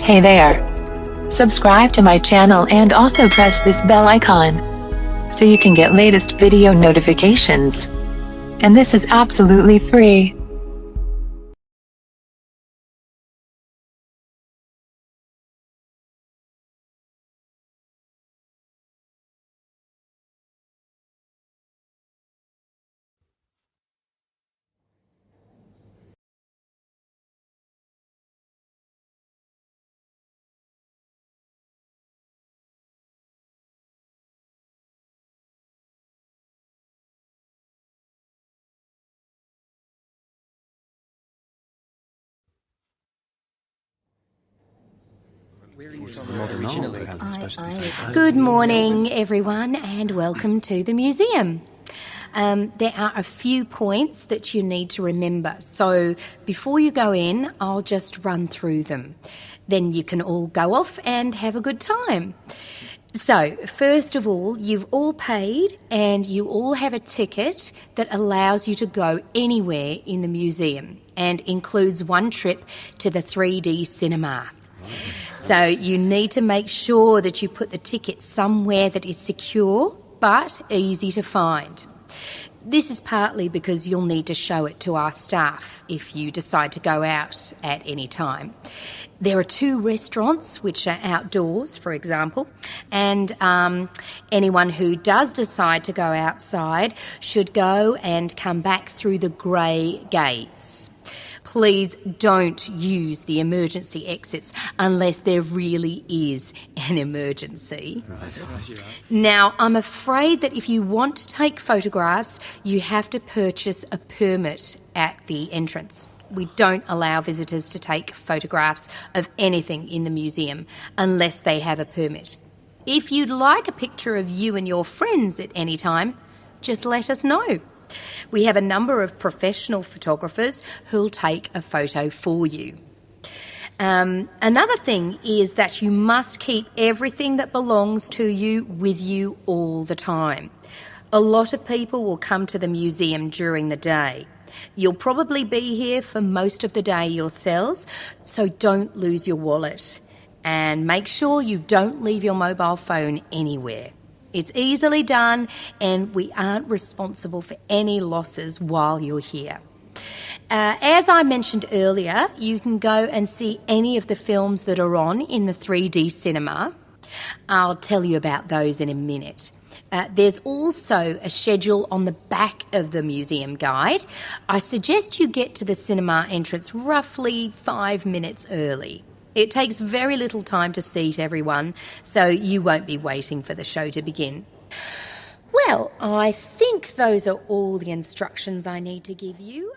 Hey there! Subscribe to my channel and also press this bell icon so you can get latest video notifications. And this is absolutely free. Good morning, everyone, and welcome to the museum. There are a few points that you need to remember. So before you go in, I'll just run through them. Then you can all go off and have a good time. So, first of all, you've all paid and you all have a ticket that allows you to go anywhere in the museum and includes one trip to the 3D cinema. So you need to make sure that you put the ticket somewhere that is secure but easy to find. This is partly because you'll need to show it to our staff if you decide to go out at any time. There are 2 restaurants which are outdoors, for example, and anyone who does decide to go outside should go and come back through the grey gates. Please don't use the emergency exits unless there really is an emergency. Now, I'm afraid that if you want to take photographs, you have to purchase a permit at the entrance. We don't allow visitors to take photographs of anything in the museum unless they have a permit. If you'd like a picture of you and your friends at any time, just let us know. We have a number of professional photographers who'll take a photo for you. Another thing is that you must keep everything that belongs to you with you all the time. A lot of people will come to the museum during the day. You'll probably be here for most of the day yourselves, so don't lose your wallet. And make sure you don't leave your mobile phone anywhere. It's easily done and we aren't responsible for any losses while you're here. As I mentioned earlier, you can go and see any of the films that are on in the 3D cinema. I'll tell you about those in a minute. There's also a schedule on the back of the museum guide. I suggest you get to the cinema entrance roughly 5 minutes early. It takes very little time to seat everyone, so you won't be waiting for the show to begin. Well, I think those are all the instructions I need to give you.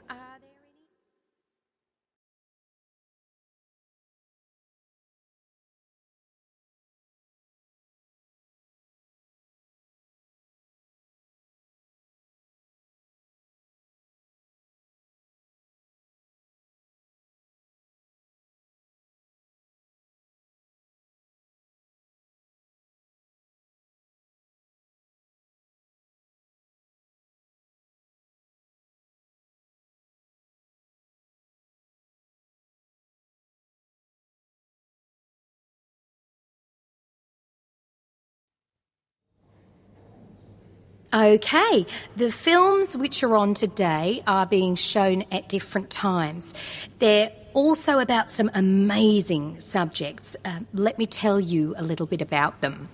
Okay, the films which are on today are being shown at different times. They're also about some amazing subjects. Let me tell you a little bit about them.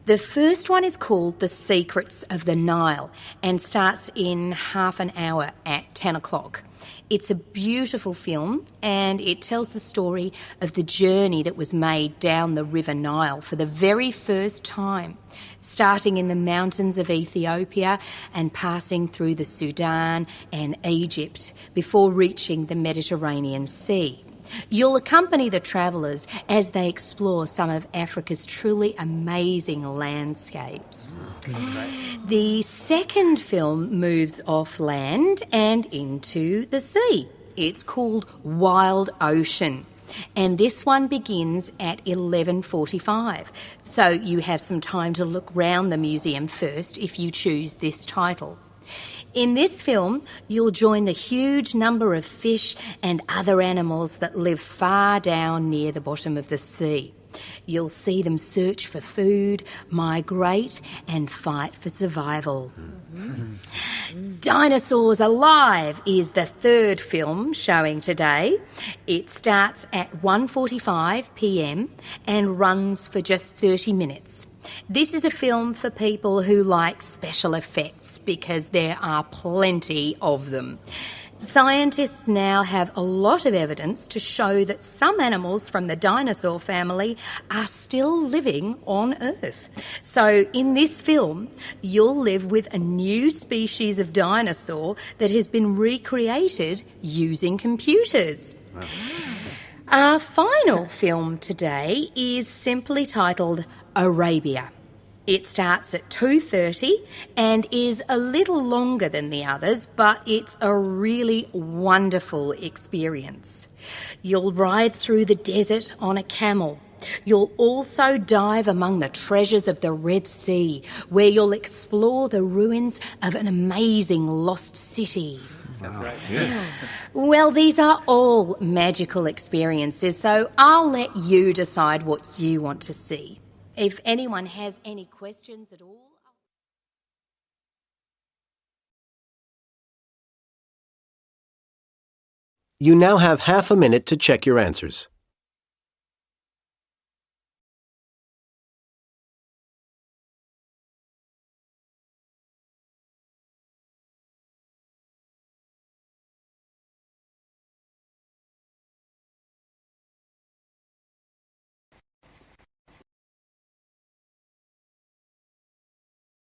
The first one is called The Secrets of the Nile and starts in half an hour at 10 o'clock. It's a beautiful film and it tells the story of the journey that was made down the River Nile for the very first time, starting in the mountains of Ethiopia and passing through the Sudan and Egypt before reaching the Mediterranean Sea. You'll accompany the travellers as they explore some of Africa's truly amazing landscapes. The second film moves off land and into the sea. It's called Wild Ocean, and this one begins at 11:45. So you have some time to look round the museum first if you choose this title. In this film, you'll join the huge number of fish and other animals that live far down near the bottom of the sea. You'll see them search for food, migrate, and fight for survival. Dinosaurs Alive is the third film showing today. It starts at 1:45 p.m. and runs for just 30 minutes. This is a film for people who like special effects because there are plenty of them. Scientists now have a lot of evidence to show that some animals from the dinosaur family are still living on Earth. So in this film, you'll live with a new species of dinosaur that has been recreated using computers. Wow. Our final film today is simply titled Arabia. It starts at 2:30 and is a little longer than the others, but it's a really wonderful experience. You'll ride through the desert on a camel. You'll also dive among the treasures of the Red Sea, where you'll explore the ruins of an amazing lost city. Sounds great. Yeah. Well, these are all magical experiences, so I'll let you decide what you want to see. If anyone has any questions at all... You now have half a minute to check your answers.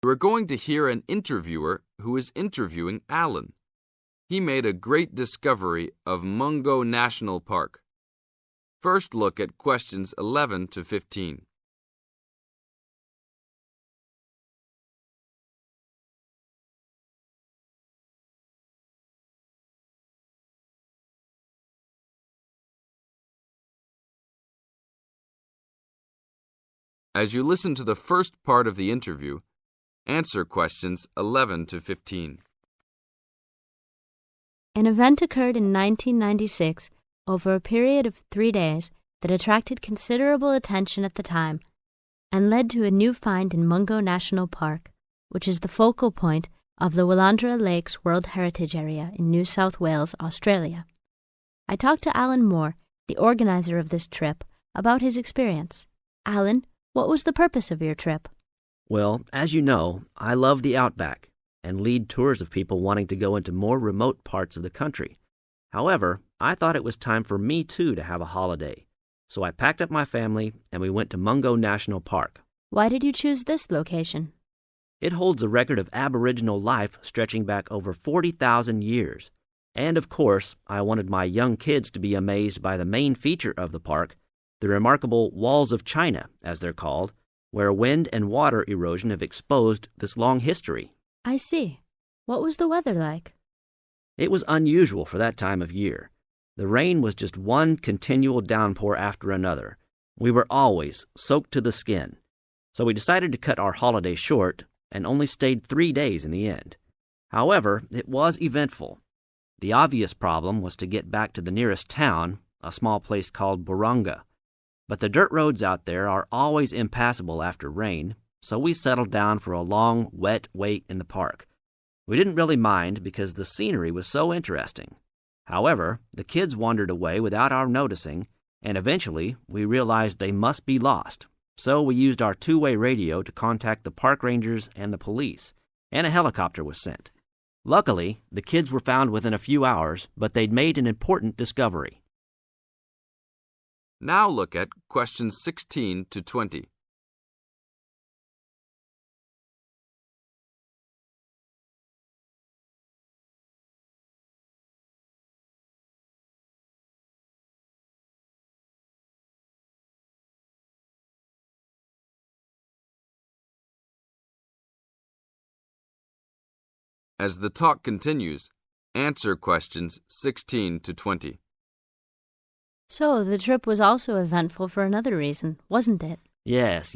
We're going to hear an interviewer who is interviewing Alan. He made a great discovery of Mungo National Park. First, look at questions 11 to 15. As you listen to the first part of the interview, answer questions 11 to 15. An event occurred in 1996 over a period of 3 days that attracted considerable attention at the time and led to a new find in Mungo National Park, which is the focal point of the Willandra Lakes World Heritage Area in New South Wales, Australia. I talked to Alan Moore, the organizer of this trip, about his experience. Alan, what was the purpose of your trip? Well, as you know, I love the outback and lead tours of people wanting to go into more remote parts of the country. However, I thought it was time for me too to have a holiday. So I packed up my family and we went to Mungo National Park. Why did you choose this location? It holds a record of Aboriginal life stretching back over 40,000 years. And of course, I wanted my young kids to be amazed by the main feature of the park, the remarkable Walls of China, as they're called, where wind and water erosion have exposed this long history. I see. What was the weather like? It was unusual for that time of year. The rain was just one continual downpour after another. We were always soaked to the skin. So we decided to cut our holiday short and only stayed 3 days in the end. However, it was eventful. The obvious problem was to get back to the nearest town, a small place called Burunga. But the dirt roads out there are always impassable after rain, so we settled down for a long, wet wait in the park. We didn't really mind because the scenery was so interesting. However, the kids wandered away without our noticing, and eventually we realized they must be lost. So we used our two-way radio to contact the park rangers and the police, and a helicopter was sent. Luckily, the kids were found within a few hours, but they'd made an important discovery. Now look at questions 16 to 20. As the talk continues, answer questions 16 to 20. So, the trip was also eventful for another reason, wasn't it? Yes.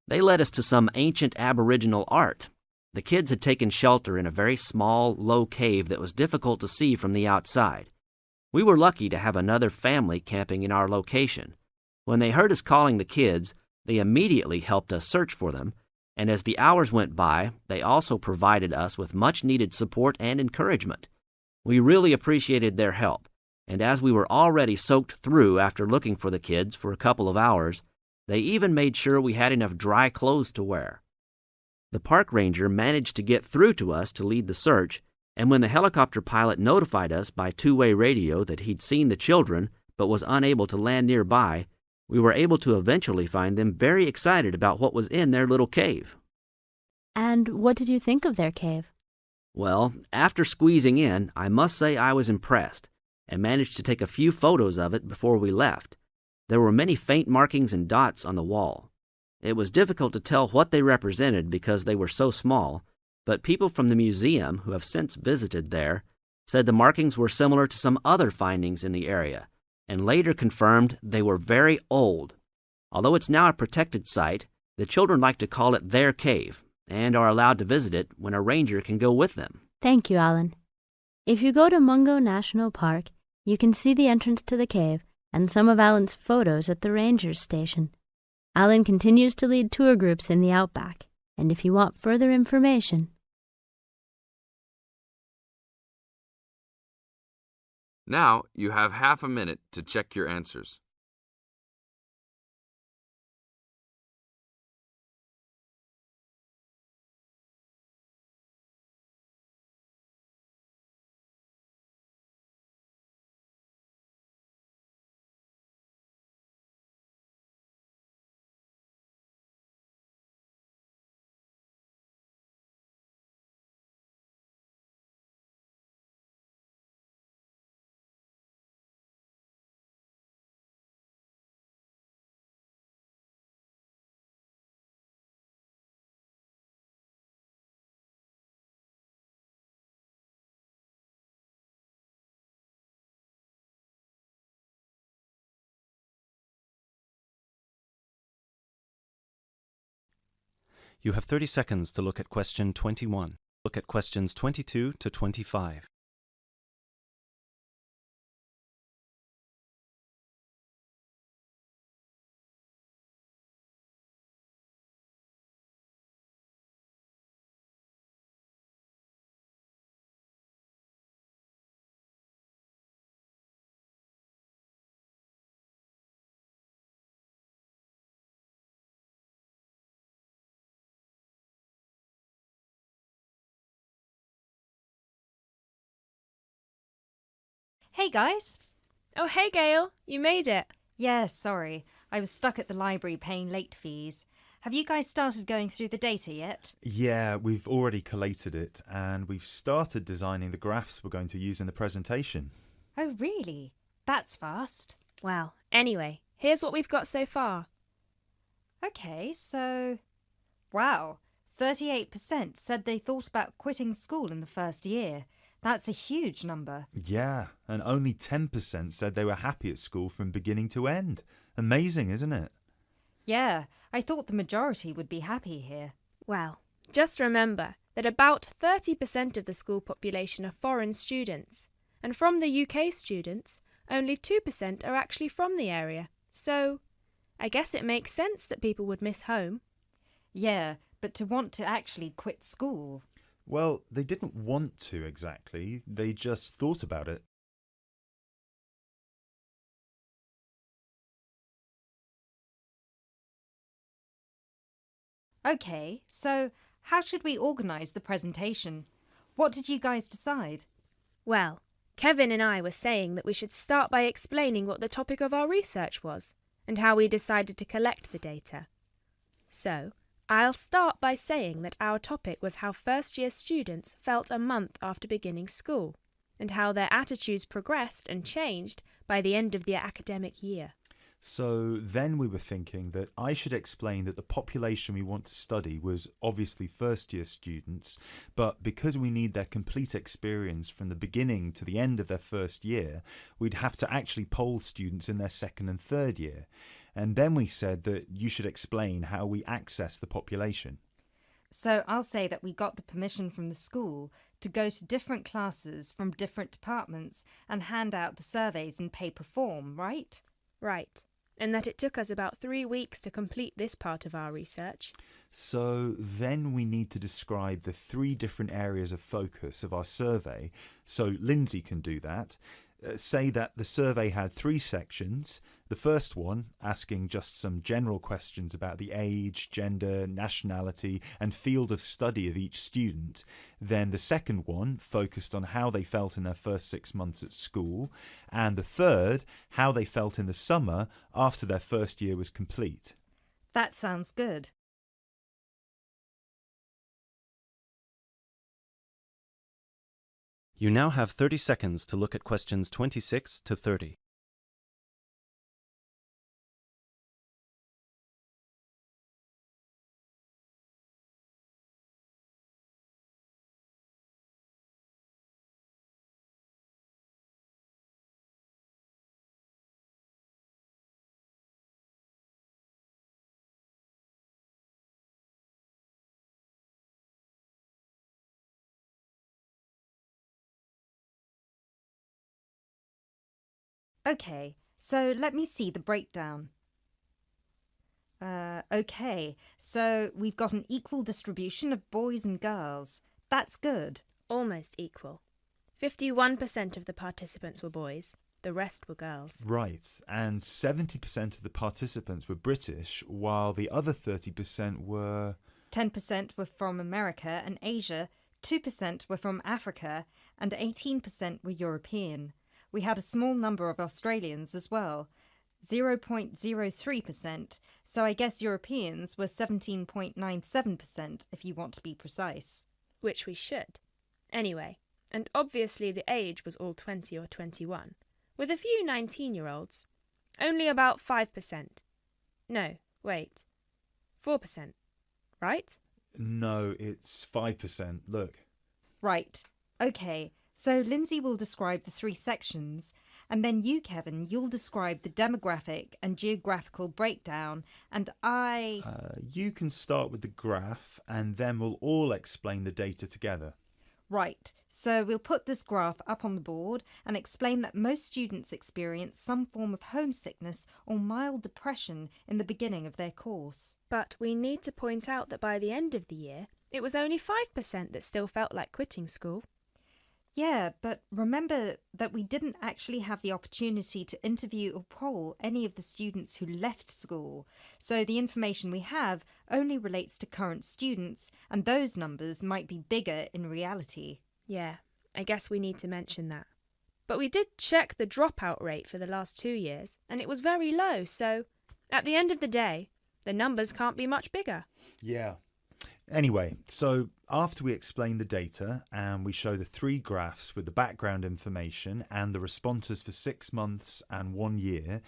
They led us to some ancient Aboriginal art. The kids had taken shelter in a very small, low cave that was difficult to see from the outside. We were lucky to have another family camping in our location. When they heard us calling the kids, they immediately helped us search for them, and as the hours went by, they also provided us with much-needed support and encouragement. We really appreciated their help, and as we were already soaked through after looking for the kids for a couple of hours, they even made sure we had enough dry clothes to wear. The park ranger managed to get through to us to lead the search, and when the helicopter pilot notified us by two-way radio that he'd seen the children but was unable to land nearby, we were able to eventually find them very excited about what was in their little cave. And what did you think of their cave? Well, after squeezing in, I must say I was impressed, and managed to take a few photos of it before we left. There were many faint markings and dots on the wall. It was difficult to tell what they represented because they were so small, but people from the museum who have since visited there said the markings were similar to some other findings in the area, and later confirmed they were very old. Although it's now a protected site, the children like to call it their cave, and are allowed to visit it when a ranger can go with them. Thank you, Alan. If you go to Mungo National Park, you can see the entrance to the cave and some of Alan's photos at the ranger's station. Alan continues to lead tour groups in the outback, and if you want further information... Now you have half a minute to check your answers. You have 30 seconds to look at question 21. Look at questions 22 to 25. Hey guys! Oh, hey Gail, you made it. Yeah, sorry. I was stuck at the library paying late fees. Have you guys started going through the data yet? Yeah, we've already collated it and we've started designing the graphs we're going to use in the presentation. Oh, really? That's fast. Well, anyway, here's what we've got so far. Okay, so... Wow, 38% said they thought about quitting school in the first year. That's a huge number. Yeah, and only 10% said they were happy at school from beginning to end. Amazing, isn't it? Yeah, I thought the majority would be happy here. Well, just remember that about 30% of the school population are foreign students, and from the UK students, only 2% are actually from the area. So, I guess it makes sense that people would miss home. Yeah, but to want to actually quit school... Well, they didn't want to exactly, they just thought about it. Okay, so how should we organise the presentation? What did you guys decide? Well, Kevin and I were saying that we should start by explaining what the topic of our research was, and how we decided to collect the data. So, I'll start by saying that our topic was how first-year students felt a month after beginning school, and how their attitudes progressed and changed by the end of the academic year. So then we were thinking that I should explain that the population we want to study was obviously first-year students, but because we need their complete experience from the beginning to the end of their first year, we'd have to actually poll students in their second and third year. And then we said that you should explain how we access the population. So I'll say that we got the permission from the school to go to different classes from different departments and hand out the surveys in paper form, right? Right. And that it took us about 3 weeks to complete this part of our research. So then we need to describe the 3 different areas of focus of our survey. So Lindsay can do that. Say that the survey had 3 sections. The first one, asking just some general questions about the age, gender, nationality and field of study of each student. Then the second one focused on how they felt in their first 6 months at school. And the third, how they felt in the summer after their first year was complete. That sounds good. You now have 30 seconds to look at questions 26 to 30. Okay, so let me see the breakdown. Okay, so we've got an equal distribution of boys and girls. That's good. Almost equal. 51% of the participants were boys, the rest were girls. Right, and 70% of the participants were British, while the other 30% were... 10% were from America and Asia, 2% were from Africa, and 18% were European. We had a small number of Australians as well, 0.03%, so I guess Europeans were 17.97% if you want to be precise. Which we should. Anyway, and obviously the age was all 20 or 21, with a few 19-year-olds. Only about 5%. No, wait. 4%. Right? No, it's 5%. Look. Right. Okay, so Lindsay will describe the 3 sections, and then you, Kevin, you'll describe the demographic and geographical breakdown, and I... You can start with the graph, and then we'll all explain the data together. Right, so we'll put this graph up on the board and explain that most students experience some form of homesickness or mild depression in the beginning of their course. But we need to point out that by the end of the year, it was only 5% that still felt like quitting school. Yeah, but remember that we didn't actually have the opportunity to interview or poll any of the students who left school, so the information we have only relates to current students, and those numbers might be bigger in reality. Yeah, I guess we need to mention that. But we did check the dropout rate for the last 2 years, and it was very low, so at the end of the day, the numbers can't be much bigger. Yeah. Anyway, so after we explain the data and we show the 3 graphs with the background information and the responses for 6 months and 1 year,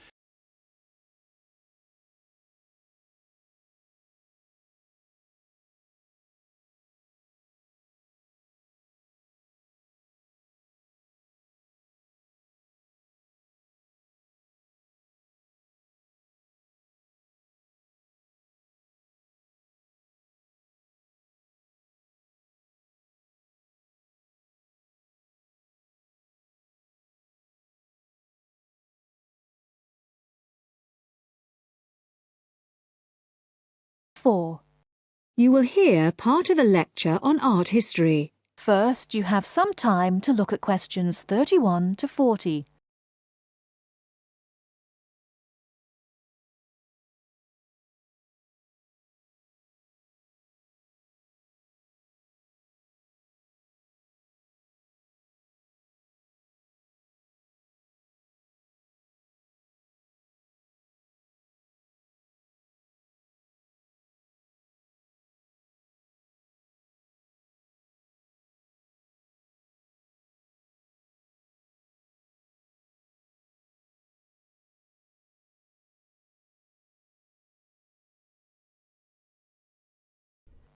You will hear part of a lecture on art history. First, you have some time to look at questions 31 to 40.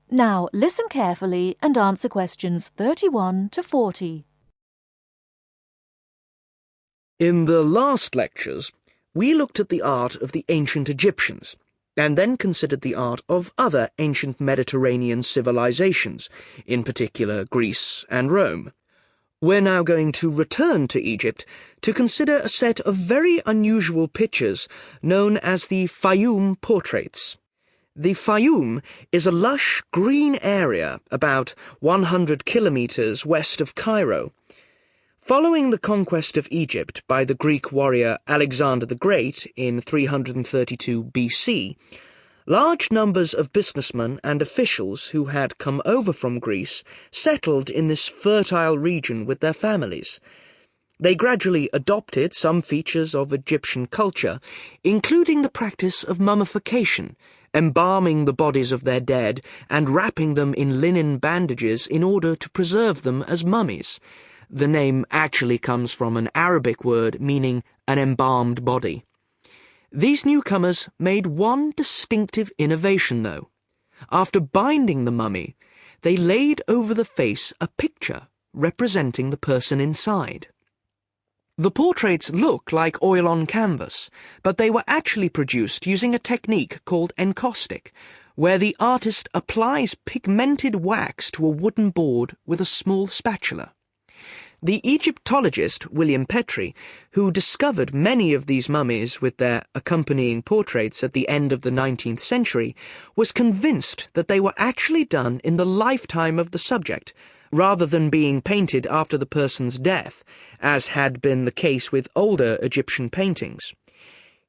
Now, listen carefully and answer questions 31 to 40. In the last lectures, we looked at the art of the ancient Egyptians. and then considered the art of other ancient Mediterranean civilizations, in particular Greece and Rome. We're now going to return to Egypt to consider a set of very unusual pictures known as the Fayum portraits. The Fayum is a lush green area about 100 kilometers west of Cairo. Following the conquest of Egypt by the Greek warrior Alexander the Great in 332 BC, large numbers of businessmen and officials who had come over from Greece settled in this fertile region with their families. They gradually adopted some features of Egyptian culture, including the practice of mummification, embalming the bodies of their dead and wrapping them in linen bandages in order to preserve them as mummies. The name actually comes from an Arabic word meaning an embalmed body. These newcomers made one distinctive innovation, though. After binding the mummy, they laid over the face a picture representing the person inside. The portraits look like oil on canvas, but they were actually produced using a technique called encaustic, where the artist applies pigmented wax to a wooden board with a small spatula. The Egyptologist William Petrie, who discovered many of these mummies with their accompanying portraits at the end of the 19th century, was convinced that they were actually done in the lifetime of the subject, rather than being painted after the person's death, as had been the case with older Egyptian paintings.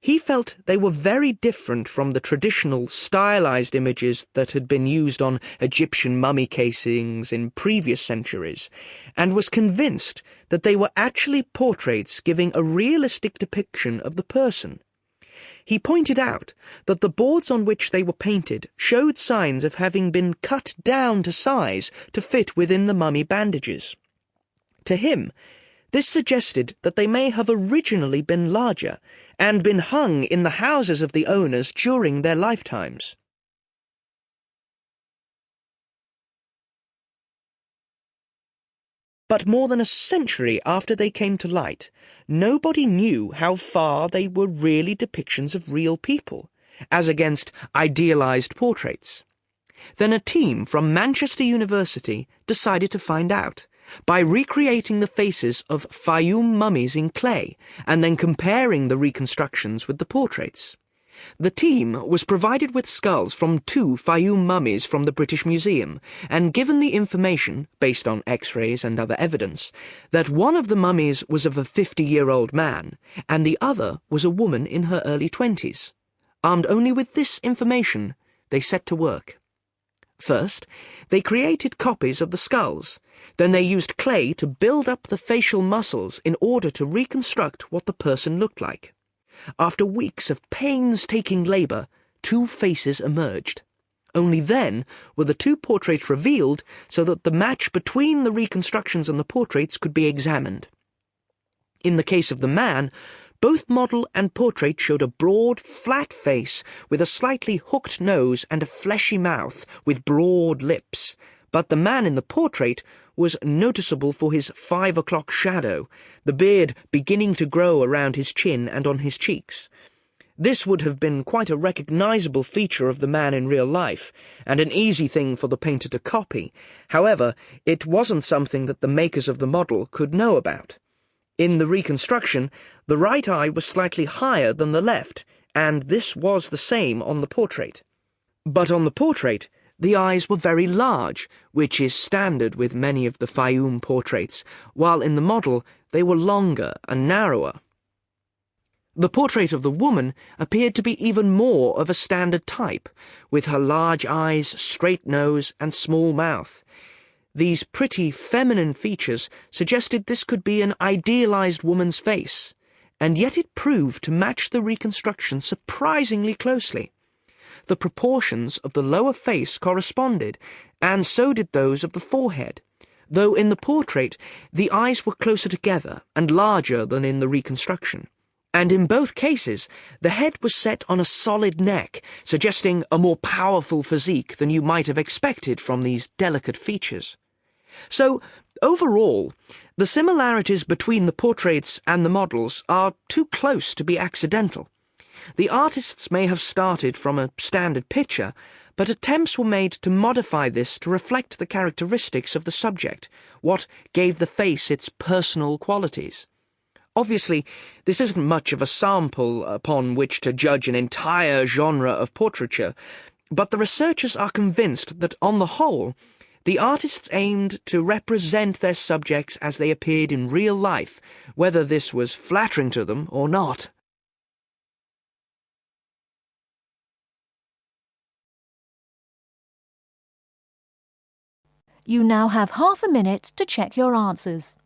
He felt they were very different from the traditional stylized images that had been used on Egyptian mummy casings in previous centuries, and was convinced that they were actually portraits giving a realistic depiction of the person. He pointed out that the boards on which they were painted showed signs of having been cut down to size to fit within the mummy bandages. To him, this suggested that they may have originally been larger and been hung in the houses of the owners during their lifetimes. But more than a century after they came to light, nobody knew how far they were really depictions of real people, as against idealized portraits. Then a team from Manchester University decided to find out, by recreating the faces of Fayum mummies in clay and then comparing the reconstructions with the portraits. The team was provided with skulls from 2 Fayum mummies from the British Museum and given the information, based on X-rays and other evidence, that one of the mummies was of a 50-year-old man and the other was a woman in her early 20s. Armed only with this information, they set to work. First, they created copies of the skulls. Then they used clay to build up the facial muscles in order to reconstruct what the person looked like. After weeks of painstaking labour, 2 faces emerged. Only then were the 2 portraits revealed so that the match between the reconstructions and the portraits could be examined. In the case of the man, both model and portrait showed a broad, flat face with a slightly hooked nose and a fleshy mouth with broad lips, but the man in the portrait was noticeable for his 5 o'clock shadow, the beard beginning to grow around his chin and on his cheeks. This would have been quite a recognizable feature of the man in real life, and an easy thing for the painter to copy. However, it wasn't something that the makers of the model could know about. In the reconstruction, the right eye was slightly higher than the left, and this was the same on the portrait. But on the portrait, the eyes were very large, which is standard with many of the Fayum portraits, while in the model they were longer and narrower. The portrait of the woman appeared to be even more of a standard type, with her large eyes, straight nose, and small mouth. These pretty feminine features suggested this could be an idealized woman's face, and yet it proved to match the reconstruction surprisingly closely. The proportions of the lower face corresponded, and so did those of the forehead, though in the portrait the eyes were closer together and larger than in the reconstruction. And in both cases, the head was set on a solid neck, suggesting a more powerful physique than you might have expected from these delicate features. So, overall, the similarities between the portraits and the models are too close to be accidental. The artists may have started from a standard picture, but attempts were made to modify this to reflect the characteristics of the subject, what gave the face its personal qualities. Obviously, this isn't much of a sample upon which to judge an entire genre of portraiture, but the researchers are convinced that, on the whole, the artists aimed to represent their subjects as they appeared in real life, whether this was flattering to them or not. You now have half a minute to check your answers.